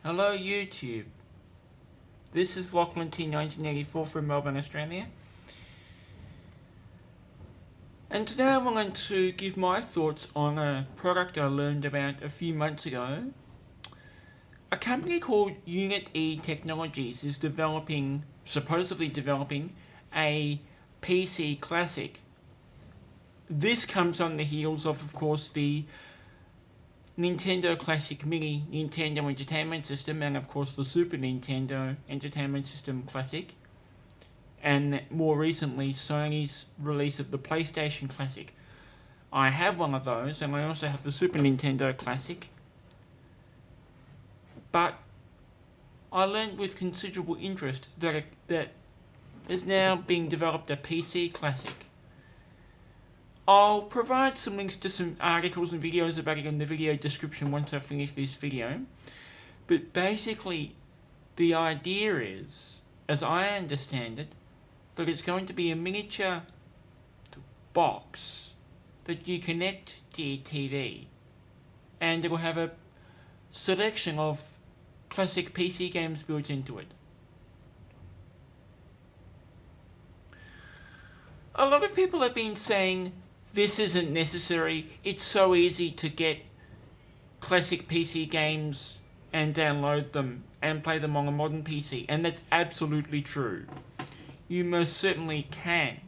Hello YouTube, this is Lachlan T 1984 from Melbourne, Australia, and today I'm going to give my thoughts on a product I learned about a few months ago. A company called Unit E Technologies is supposedly developing a PC classic. This comes on the heels of course, the Nintendo Classic Mini Nintendo Entertainment System, and of course the Super Nintendo Entertainment System Classic, and more recently Sony's release of the PlayStation Classic. I have one of those, and I also have the Super Nintendo Classic, but I learned with considerable interest that is now being developed a PC Classic. I'll provide some links to some articles and videos about it in the video description once I finish this video. But basically, the idea is, as I understand it, that it's going to be a miniature box that you connect to your TV. And it will have a selection of classic PC games built into it. A lot of people have been saying, this isn't necessary, it's so easy to get classic PC games and download them and play them on a modern PC, and that's absolutely true. You most certainly can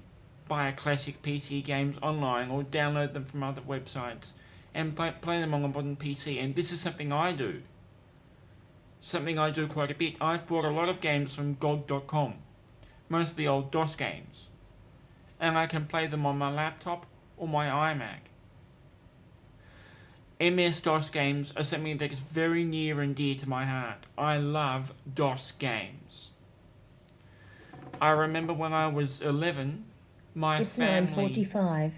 buy classic PC games online or download them from other websites and play them on a modern PC, and this is something I do. Something I do quite a bit. I've bought a lot of games from GOG.com, mostly old DOS games, and I can play them on my laptop or my iMac. MS-DOS games are something that is very near and dear to my heart. I love DOS games. I remember when I was 11, my family... It's 9:45.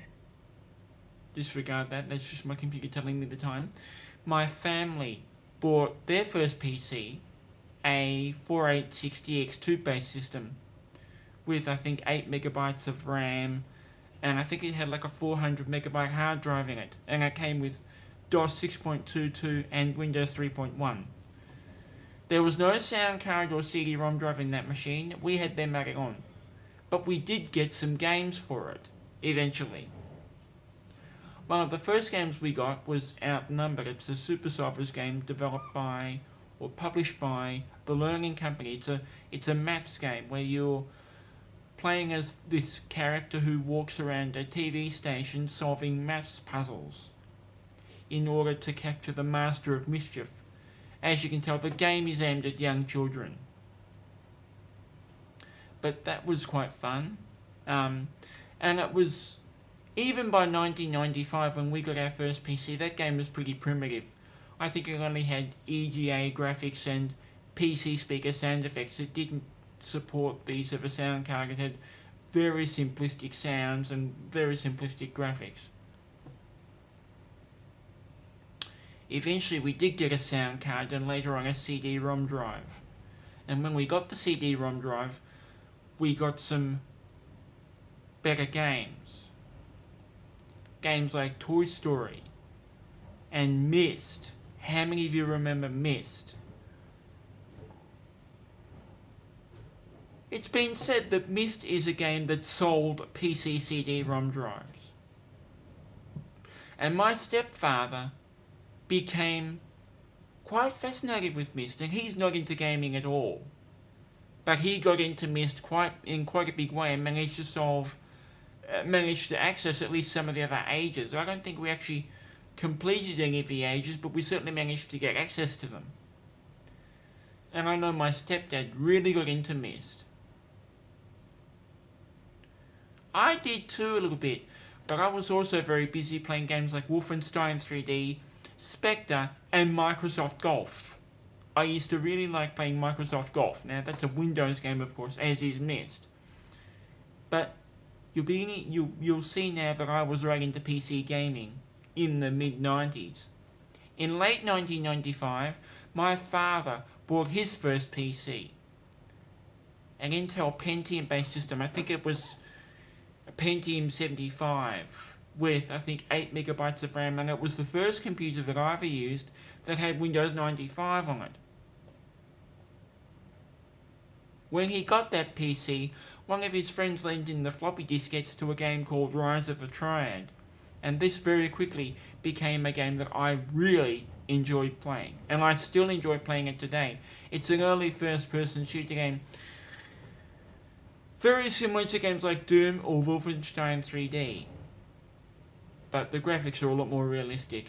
Disregard that, that's just my computer telling me the time. My family bought their first PC, a 4860X tube-based system, with I think 8 megabytes of RAM, and I think it had like a 400 megabyte hard drive in it, and it came with DOS 6.22 and Windows 3.1. There was no sound card or CD-ROM drive in that machine. We had them added on, but we did get some games for it eventually. One of the first games we got was Outnumbered. It's a Super Solvers game developed by or published by the Learning Company. It's a maths game where you're playing as this character who walks around a TV station solving maths puzzles in order to capture the Master of Mischief. As you can tell, the game is aimed at young children. But that was quite fun. And it was, even by 1995 when we got our first PC, that game was pretty primitive. I think it only had EGA graphics and PC speaker sound effects. It didn't support these of a sound card. It had very simplistic sounds and very simplistic graphics. Eventually we did get a sound card and later on a CD-ROM drive. And when we got the CD-ROM drive, we got some better games. Games like Toy Story and Myst. How many of you remember Myst? It's been said that Myst is a game that sold PC CD-ROM drives. And my stepfather became quite fascinated with Myst, and he's not into gaming at all. But he got into Myst in quite a big way and managed to access at least some of the other ages. I don't think we actually completed any of the ages, but we certainly managed to get access to them. And I know my stepdad really got into Myst. I did too a little bit, but I was also very busy playing games like Wolfenstein 3D, Spectre, and Microsoft Golf. I used to really like playing Microsoft Golf. Now that's a Windows game, of course, as is Myst. But you'll see now that I was right into PC gaming in the mid-90s. In late 1995, my father bought his first PC, an Intel Pentium-based system. I think it was a Pentium 75 with, I think, 8 megabytes of RAM, and it was the first computer that I ever used that had Windows 95 on it. When he got that PC, one of his friends lent in the floppy diskettes to a game called Rise of the Triad, and this very quickly became a game that I really enjoyed playing, and I still enjoy playing it today. It's an early first-person shooter game, very similar to games like Doom or Wolfenstein 3D, but the graphics are a lot more realistic.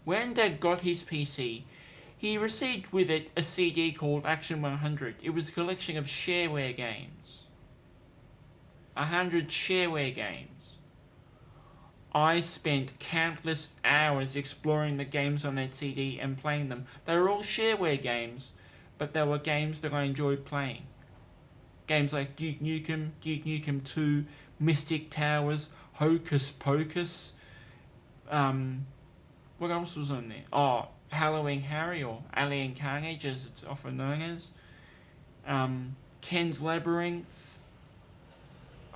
When Dad got his PC, he received with it a CD called Action 100. It was a collection of shareware games. 100 shareware games. I spent countless hours exploring the games on that CD and playing them. They were all shareware games, but they were games that I enjoyed playing. Games like Duke Nukem 2, Mystic Towers, Hocus Pocus. What else was on there? Oh, Halloween Harry, or Alien Carnage as it's often known as. Ken's Labyrinth.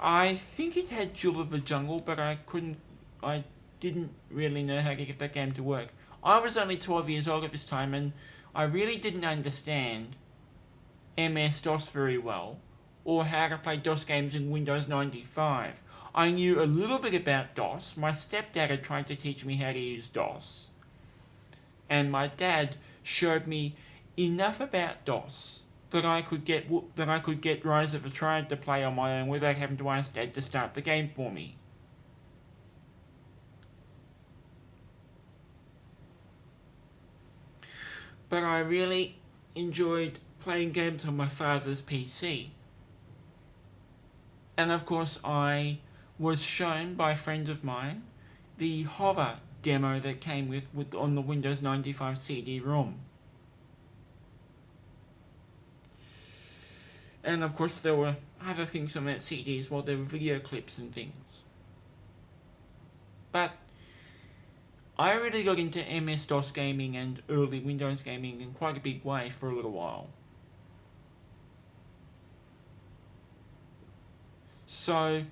I think it had Jewel of the Jungle, but I didn't really know how to get that game to work. I was only 12 years old at this time, and I really didn't understand MS-DOS very well, or how to play DOS games in Windows 95. I knew a little bit about DOS. My stepdad had tried to teach me how to use DOS, and my dad showed me enough about DOS that I could get Rise of the Triad to play on my own without having to ask Dad to start the game for me. But I really enjoyed playing games on my father's PC. And of course I was shown by a friend of mine the Hover demo that came with on the Windows 95 CD-ROM. And of course there were other things on that CD as well. There were video clips and things. But I really got into MS-DOS gaming and early Windows gaming in quite a big way for a little while. So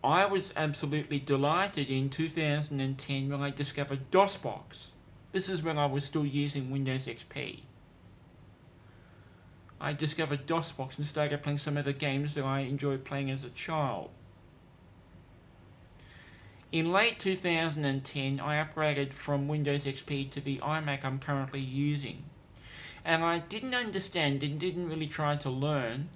I was absolutely delighted in 2010 when I discovered DOSBox. This is when I was still using Windows XP. I discovered DOSBox and started playing some of the games that I enjoyed playing as a child. In late 2010, I upgraded from Windows XP to the iMac I'm currently using. And I didn't understand and didn't really try to learn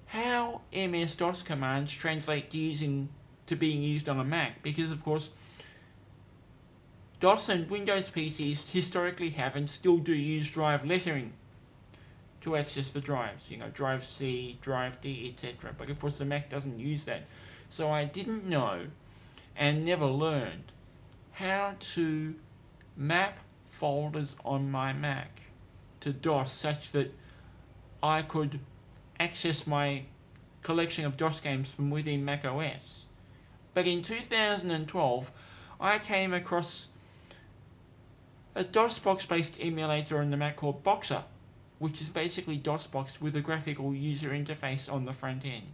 how MS-DOS commands translate to being used on a Mac, because of course DOS and Windows PCs historically have and still do use drive lettering to access the drives, drive C, drive D, etc. But of course the Mac doesn't use that. So I didn't know and never learned how to map folders on my Mac to DOS such that I could access my collection of DOS games from within Mac OS. But in 2012, I came across a DOSBox based emulator on the Mac called Boxer, which is basically DOSBox with a graphical user interface on the front end.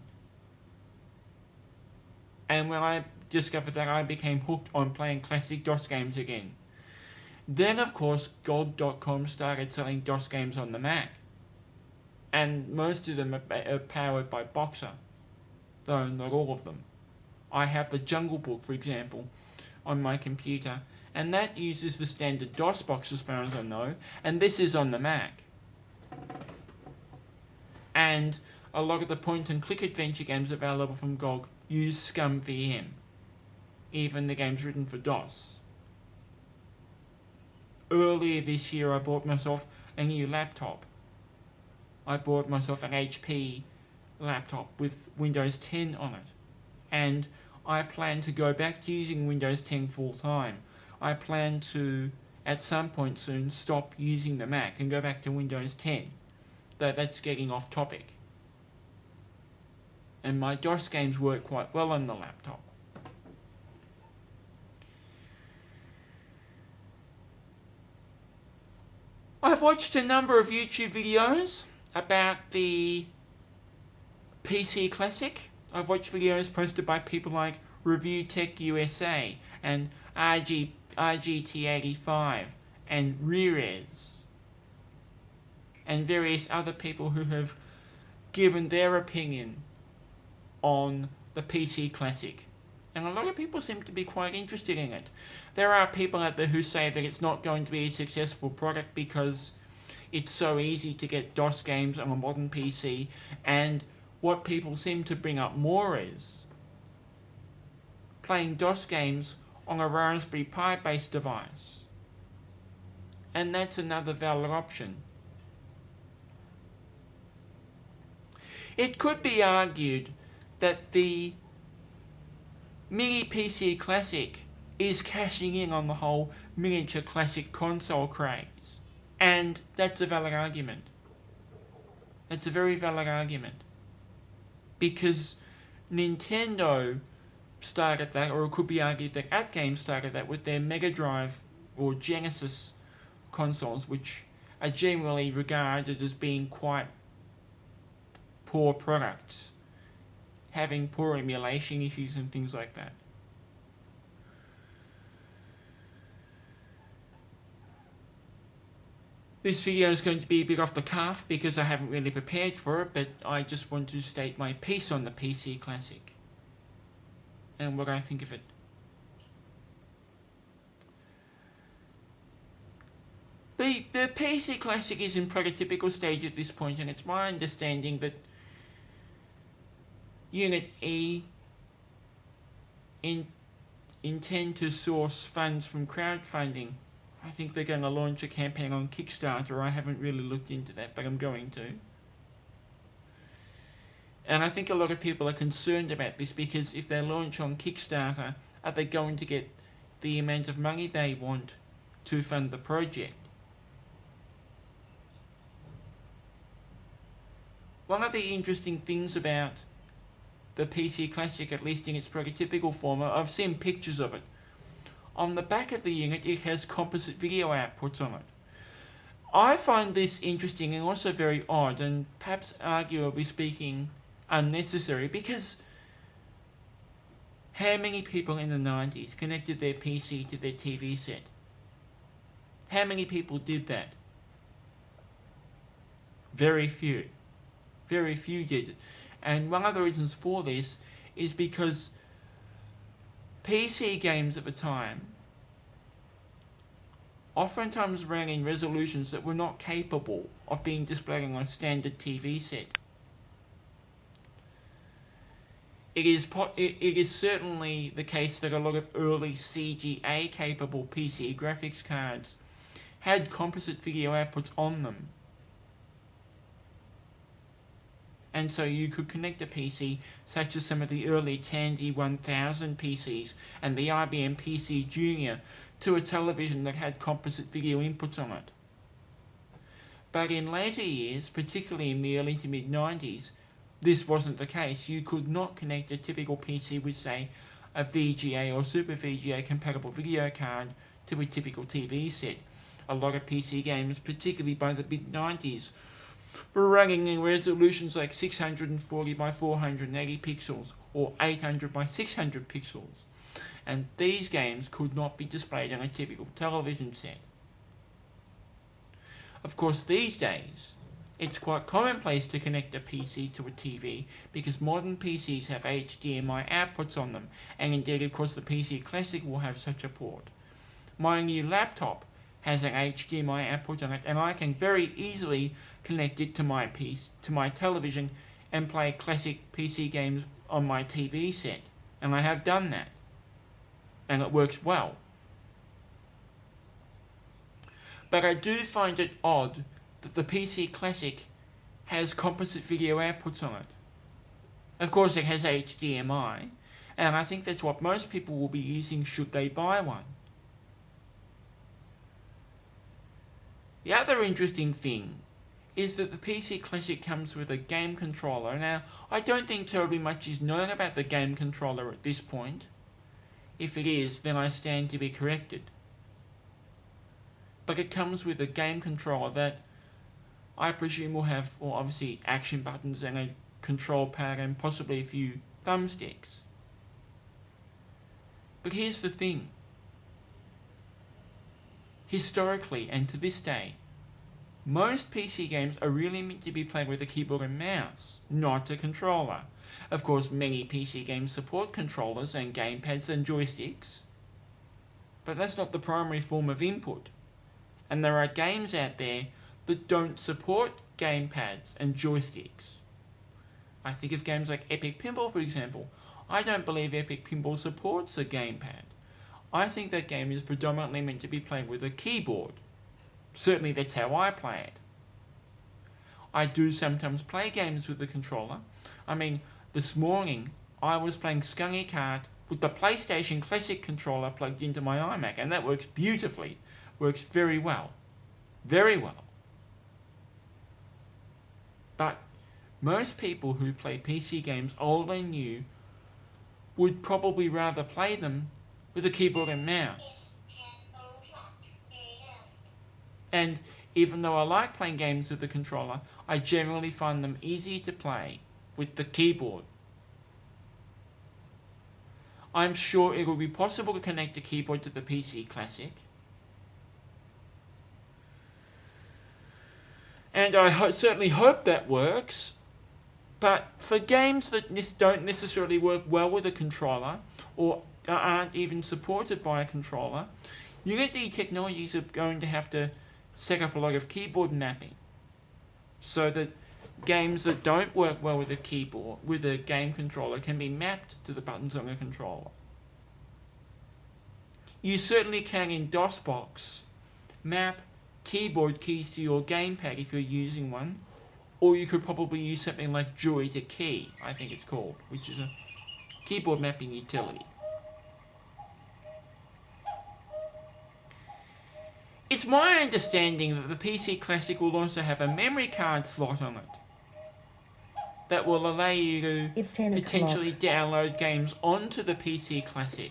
And when I discovered that, I became hooked on playing classic DOS games again. Then of course GOG.com started selling DOS games on the Mac, and most of them are powered by Boxer, though not all of them. I have the Jungle Book, for example, on my computer, and that uses the standard DOSBox as far as I know, and this is on the Mac. And a lot of the point-and-click adventure games available from GOG use ScumVM, even the games written for DOS. Earlier this year I bought myself a new laptop. I bought myself an HP laptop with Windows 10 on it, and I plan to go back to using Windows 10 full time. I plan to, at some point soon, stop using the Mac and go back to Windows 10. Though that's getting off topic. And my DOS games work quite well on the laptop. I've watched a number of YouTube videos about the PC Classic. I've watched videos posted by people like Review Tech USA and RGT85 and Rerez. And I really enjoyed watching these videos. I really enjoyed watching the games that they review. And of course, I watched a number of YouTube videos about the PC Classic. I've watched videos posted by people like Review Tech USA and RGT85 and Rerez. And I really enjoyed watching the games that they review. And and various other people who have given their opinion on the PC Classic. And a lot of people seem to be quite interested in it. There are people out there who say that it's not going to be a successful product because it's so easy to get DOS games on a modern PC, and what people seem to bring up more is playing DOS games on a Raspberry Pi based device. And that's another valid option. It could be argued that the Mini PC Classic is cashing in on the whole miniature classic console craze. And that's a valid argument. That's a very valid argument. Because Nintendo started that, or it could be argued that AtGame started that with their Mega Drive or Genesis consoles, which are generally regarded as being quite poor products, having poor emulation issues and things like that. This video is going to be a bit off the cuff because I haven't really prepared for it, but I just want to state my piece on the PC Classic and what I think of it. The PC Classic is in prototypical stage at this point, and it's my understanding that Unit E intend to source funds from crowdfunding. I think they're going to launch a campaign on Kickstarter. I haven't really looked into that, but I'm going to. And I think a lot of people are concerned about this because if they launch on Kickstarter, are they going to get the amount of money they want to fund the project? One of the interesting things about the PC Classic, at least in its prototypical form, I've seen pictures of it. On the back of the unit, it has composite video outputs on it. I find this interesting and also very odd, and perhaps arguably speaking unnecessary, because how many people in the 90s connected their PC to their TV set? How many people did that? Very few. Very few did it. And one of the reasons for this is because PC games at the time oftentimes ran in resolutions that were not capable of being displayed on a standard TV set. It is certainly the case that a lot of early CGA capable PC graphics cards had composite video outputs on them. And so you could connect a PC, such as some of the early Tandy 1000 PCs and the IBM PC Junior, to a television that had composite video inputs on it. But in later years, particularly in the early to mid-90s, this wasn't the case. You could not connect a typical PC with, say, a VGA or Super VGA compatible video card to a typical TV set. A lot of PC games, particularly by the mid-90s, were running in resolutions like 640 by 480 pixels or 800 by 600 pixels, and these games could not be displayed on a typical television set. Of course, these days, it's quite commonplace to connect a PC to a TV because modern PCs have HDMI outputs on them, and indeed, of course, the PC Classic will have such a port. My new laptop has an HDMI output on it, and I can very easily connect it to my television and play classic PC games on my TV set, and I have done that, and it works well. But I do find it odd that the PC Classic has composite video outputs on it. Of course, it has HDMI, and I think that's what most people will be using should they buy one. The other interesting thing is that the PC Classic comes with a game controller. Now, I don't think terribly much is known about the game controller at this point. If it is, then I stand to be corrected. But it comes with a game controller that I presume will have, well, obviously action buttons and a control pad and possibly a few thumbsticks. But here's the thing. Historically, and to this day, Most PC games are really meant to be played with a keyboard and mouse, not a controller. Of course, many PC games support controllers and gamepads and joysticks, but that's not the primary form of input. And there are games out there that don't support gamepads and joysticks. I think of games like Epic Pinball, for example. I don't believe Epic Pinball supports a gamepad. I think that game is predominantly meant to be played with a keyboard. Certainly that's how I play it. I do sometimes play games with the controller. I mean, this morning I was playing Skunky Kart with the PlayStation Classic controller plugged into my iMac, and that works beautifully. Works very well. Very well. But most people who play PC games, old and new, would probably rather play them with a keyboard and mouse. And even though I like playing games with the controller, I generally find them easier to play with the keyboard. I'm sure it will be possible to connect a keyboard to the PC Classic. And I certainly hope that works. But for games that don't necessarily work well with a controller, or aren't even supported by a controller, Unity Technologies are going to have to set up a lot of keyboard mapping, so that games that don't work well with a keyboard, with a game controller, can be mapped to the buttons on a controller. You certainly can in DOSBox map keyboard keys to your gamepad if you're using one, or you could probably use something like Joy to Key, I think it's called, which is a keyboard mapping utility. It's my understanding that the PC Classic will also have a memory card slot on it that will allow you to potentially download games onto the PC Classic.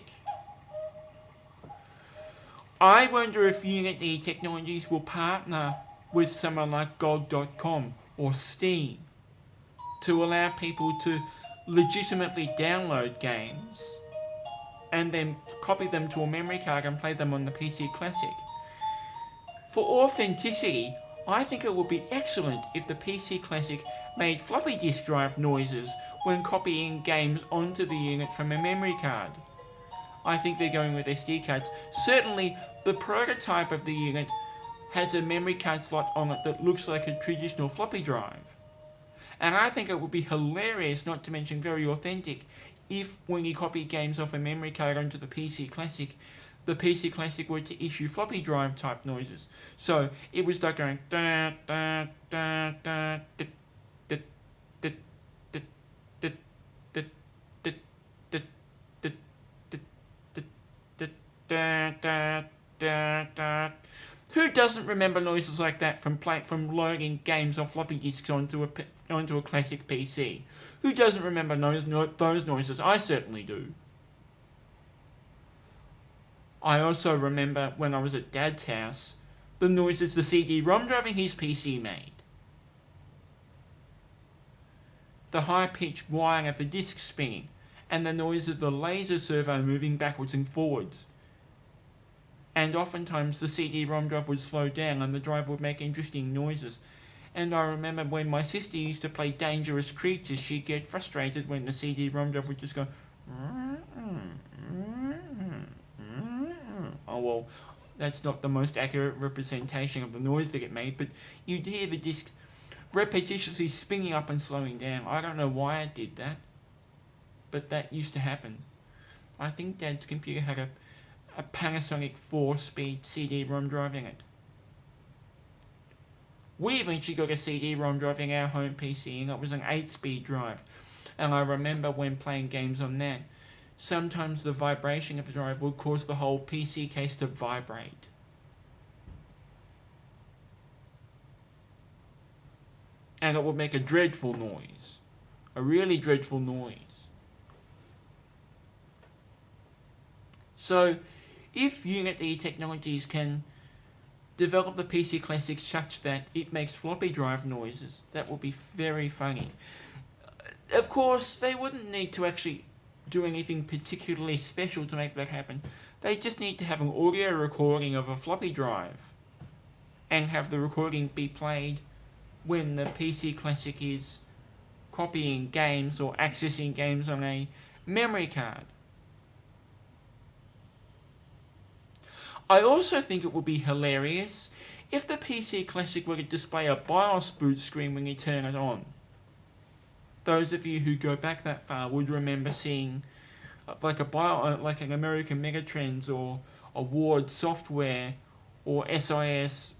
I wonder if Unity Technologies will partner with someone like GOG.com or Steam to allow people to legitimately download games and then copy them to a memory card and play them on the PC Classic. For authenticity, I think it would be excellent if the PC Classic made floppy disk drive noises when copying games onto the unit from a memory card. I think they're going with SD cards. Certainly, the prototype of the unit has a memory card slot on it that looks like a traditional floppy drive. And I think it would be hilarious, not to mention very authentic, if when you copy games off a memory card onto the PC Classic, the PC Classic were to issue floppy drive type noises. So it would start going da da da da da da da da da da da da da da. Who doesn't remember noises like that from loading games off floppy disks onto a classic PC? Who doesn't remember those noises? I certainly do. I also remember when I was at Dad's house, the noises the CD-ROM driving his PC made. The high-pitched whine of the disc spinning, and the noise of the laser servo moving backwards and forwards. And oftentimes the CD-ROM drive would slow down and the drive would make interesting noises. And I remember when my sister used to play Dangerous Creatures, she'd get frustrated when the CD-ROM drive would just go... Oh well, that's not the most accurate representation of the noise that it made, but you'd hear the disc repetitiously spinning up and slowing down. I don't know why it did that, but that used to happen. I think Dad's computer had a Panasonic 4-speed CD-ROM drive in it. We eventually got a CD-ROM drive in our home PC, and it was an 8-speed drive. And I remember when playing games on that, sometimes the vibration of the drive would cause the whole PC case to vibrate. And it would make a dreadful noise. A really dreadful noise. So, if Unity Technologies can develop the PC Classic such that it makes floppy drive noises, that would be very funny. Of course, they wouldn't need to actually do anything particularly special to make that happen. They just need to have an audio recording of a floppy drive. and have the recording be played when the PC Classic is copying games or accessing games on a memory card. I also think it would be hilarious if the PC Classic were to display a BIOS boot screen when you turn it on. Those of you who go back that far would remember seeing like an American Megatrends or Award Software or SIS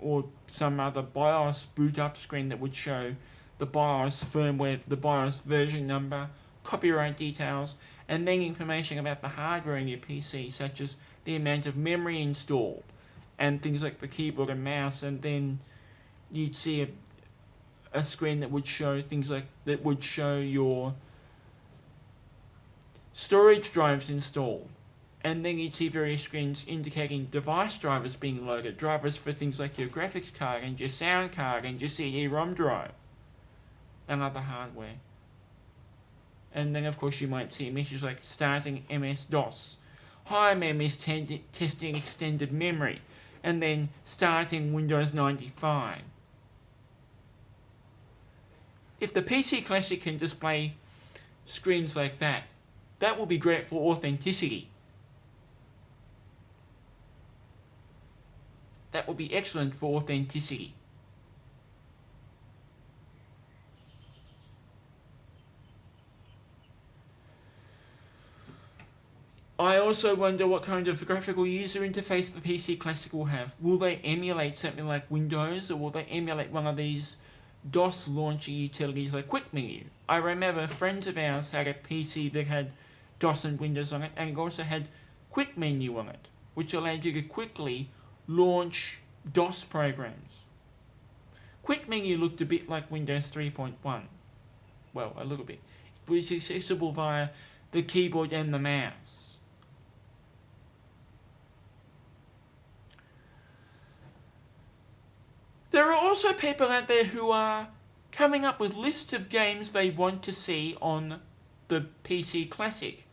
or some other BIOS boot up screen that would show the BIOS firmware, the BIOS version number, copyright details, and then information about the hardware in your PC, such as the amount of memory installed and things like the keyboard and mouse. And then you'd see a screen that would show things like that would show your storage drives installed, and then you'd see various screens indicating device drivers being loaded, drivers for things like your graphics card and your sound card and your CD-ROM drive and other hardware. And then of course you might see messages like starting MS-DOS, hi MS testing extended memory, and then starting Windows 95. If the PC Classic can display screens like that, that will be great for authenticity. That would be excellent for authenticity. I also wonder what kind of graphical user interface the PC Classic will have. Will they emulate something like Windows, or will they emulate one of these DOS launcher utilities like Quick Menu? I remember friends of ours had a PC that had DOS and Windows on it, and it also had Quick Menu on it, which allowed you to quickly launch DOS programs. Quick Menu looked a bit like Windows 3.1. Well, a little bit. It was accessible via the keyboard and the mouse. There are also people out there who are coming up with lists of games they want to see on the PC Classic.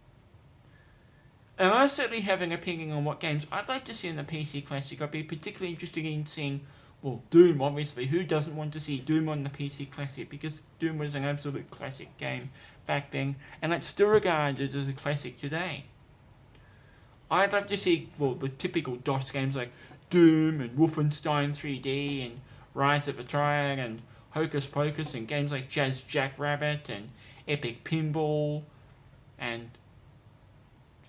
And I certainly have an opinion on what games I'd like to see on the PC Classic. I'd be particularly interested in seeing, well, Doom, obviously. Who doesn't want to see Doom on the PC Classic? Because Doom was an absolute classic game back then, and it's still regarded as a classic today. I'd love to see, well, the typical DOS games like Doom and Wolfenstein 3D and Rise of a Triad and Hocus Pocus, and games like Jazz Jackrabbit and Epic Pinball, and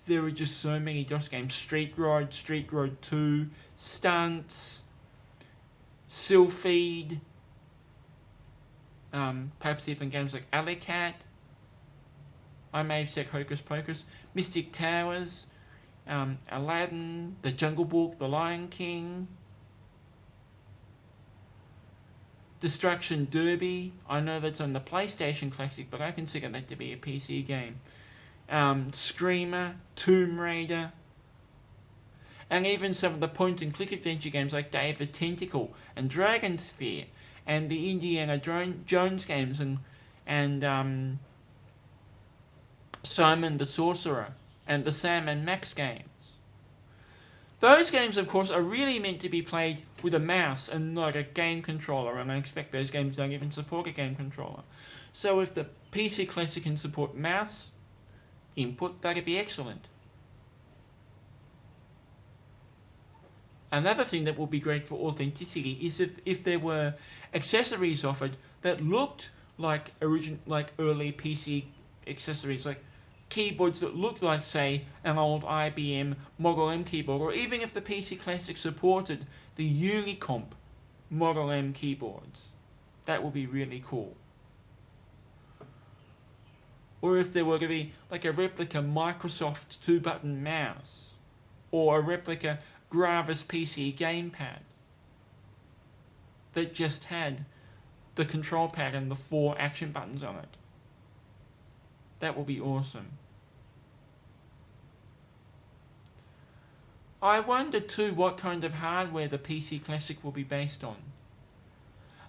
there are just so many DOS games. Street Road 2, Stunts, Sylpheed, perhaps even games like Alley Cat. I may have said Hocus Pocus, Mystic Towers, Aladdin, The Jungle Book, The Lion King, Destruction Derby. I know that's on the PlayStation Classic, but I consider that to be a PC game. Screamer, Tomb Raider, and even some of the point-and-click adventure games like Day of the Tentacle and Dragon Sphere, and the Indiana Jones games, and Simon the Sorcerer, and the Sam and Max games. Those games, of course, are really meant to be played with a mouse and not a game controller, and I expect those games don't even support a game controller. So if the PC Classic can support mouse input, that'd be excellent. Another thing that would be great for authenticity is if there were accessories offered that looked like early PC accessories, like keyboards that looked like, say, an old IBM Model M keyboard, or even if the PC Classic supported the Unicomp Model M keyboards. That would be really cool. Or if there were to be like a replica Microsoft 2-button mouse, or a replica Gravis PC gamepad that just had the control pad and the 4 action buttons on it. That would be awesome. I wonder too what kind of hardware the PC Classic will be based on.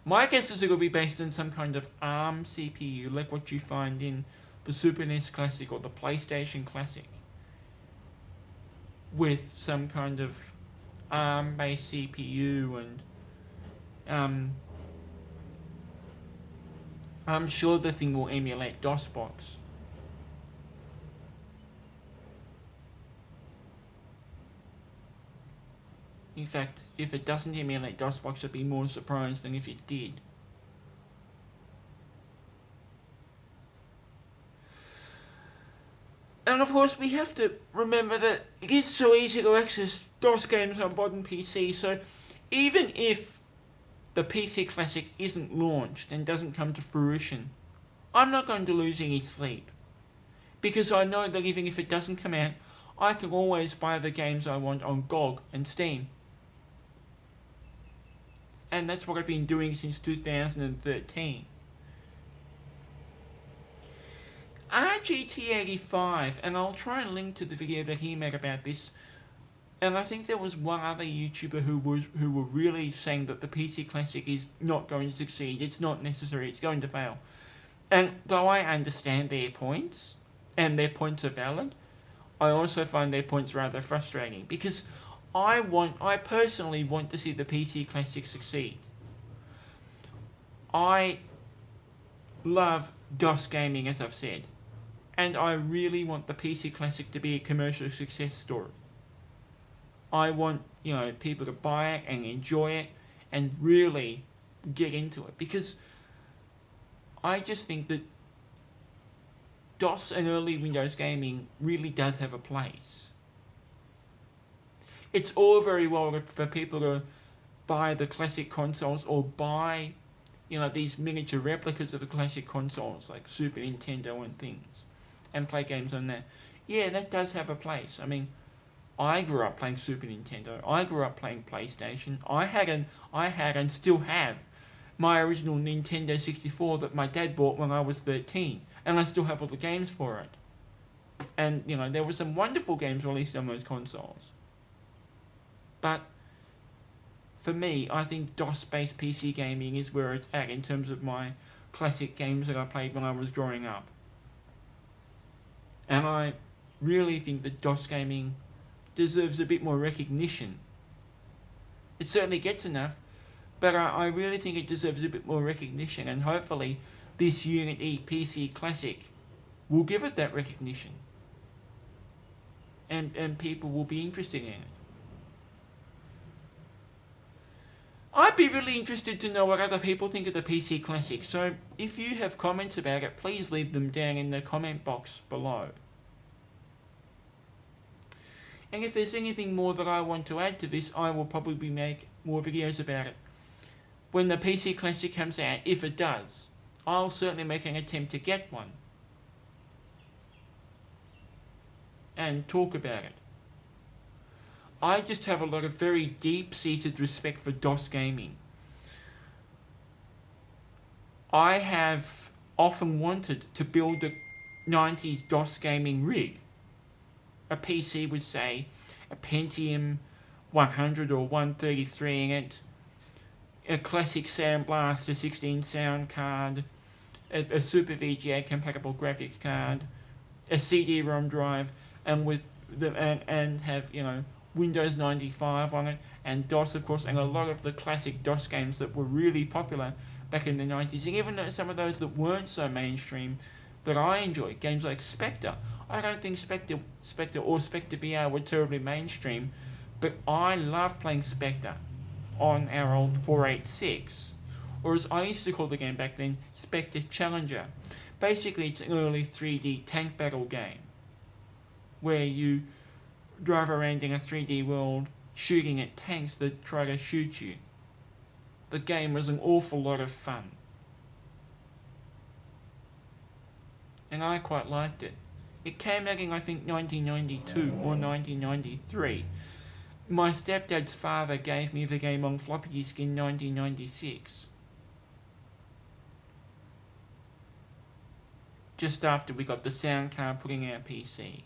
My guess is it will be based on some kind of ARM CPU, like what you find in the Super NES Classic or the PlayStation Classic, with some kind of ARM-based CPU and I'm sure the thing will emulate DOSBox. In fact, if it doesn't emulate DOSBox, I'd be more surprised than if it did. And of course, we have to remember that it is so easy to access DOS games on modern PC, so even if the PC Classic isn't launched and doesn't come to fruition, I'm not going to lose any sleep. Because I know that even if it doesn't come out, I can always buy the games I want on GOG and Steam. And that's what I've been doing since 2013. RGT85, and I'll try and link to the video that he made about this, and I think there was one other YouTuber who were really saying that the PC Classic is not going to succeed, it's not necessary, it's going to fail. And though I understand their points, and their points are valid, I also find their points rather frustrating, because I personally want to see the PC Classic succeed. I love DOS gaming, as I've said, and I really want the PC Classic to be a commercial success story. I want, people to buy it and enjoy it and really get into it, because I just think that DOS and early Windows gaming really does have a place. It's all very well for people to buy the classic consoles or buy, these miniature replicas of the classic consoles like Super Nintendo and things, and play games on that. Yeah, that does have a place. I mean, I grew up playing Super Nintendo. I grew up playing PlayStation. I had and still have my original Nintendo 64 that my dad bought when I was 13, and I still have all the games for it. And, there were some wonderful games released on those consoles. But for me, I think DOS-based PC gaming is where it's at in terms of my classic games that I played when I was growing up. And I really think that DOS gaming deserves a bit more recognition. It certainly gets enough, but I really think it deserves a bit more recognition, and hopefully this Unity PC Classic will give it that recognition. And people will be interested in it. I'd be really interested to know what other people think of the PC Classic, so if you have comments about it, please leave them down in the comment box below. And if there's anything more that I want to add to this, I will probably make more videos about it. When the PC Classic comes out, if it does, I'll certainly make an attempt to get one. And talk about it. I just have a lot of very deep-seated respect for DOS gaming. I have often wanted to build a 90s DOS gaming rig. A PC with, say, a Pentium 100 or 133 in it, a classic Sound Blaster 16 sound card, a Super VGA compatible graphics card, a CD-ROM drive, and have Windows 95 on it, and DOS, of course, and a lot of the classic DOS games that were really popular back in the 90s, and even some of those that weren't so mainstream that I enjoyed, games like Spectre. I don't think Spectre or Spectre VR were terribly mainstream, but I love playing Spectre on our old 486, or as I used to call the game back then, Spectre Challenger. Basically, it's an early 3D tank battle game, where you drive around in a 3D world shooting at tanks that try to shoot you. The game was an awful lot of fun. And I quite liked it. It came out in, I think, 1992 or 1993. My stepdad's father gave me the game on floppy disk in 1996. Just after we got the sound card put in our PC.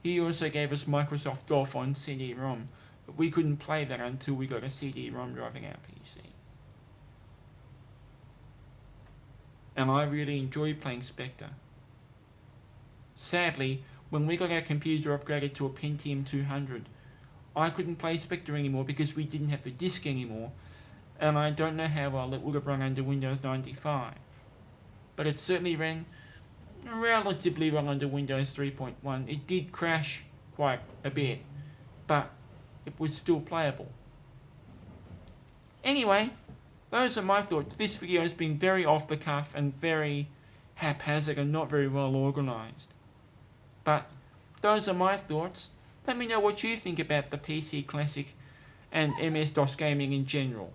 He also gave us Microsoft Golf on CD-ROM, but we couldn't play that until we got a CD-ROM drive in our PC. And I really enjoyed playing Spectre. Sadly, when we got our computer upgraded to a Pentium 200, I couldn't play Spectre anymore because we didn't have the disc anymore, and I don't know how well it would have run under Windows 95. But it certainly ran relatively well under Windows 3.1. It did crash quite a bit, but it was still playable. Anyway, those are my thoughts. This video has been very off the cuff and very haphazard and not very well organised. But those are my thoughts. Let me know what you think about the PC Classic and MS-DOS Gaming in general.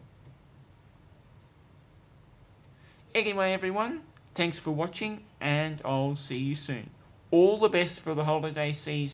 Anyway, everyone, thanks for watching, and I'll see you soon. All the best for the holiday season.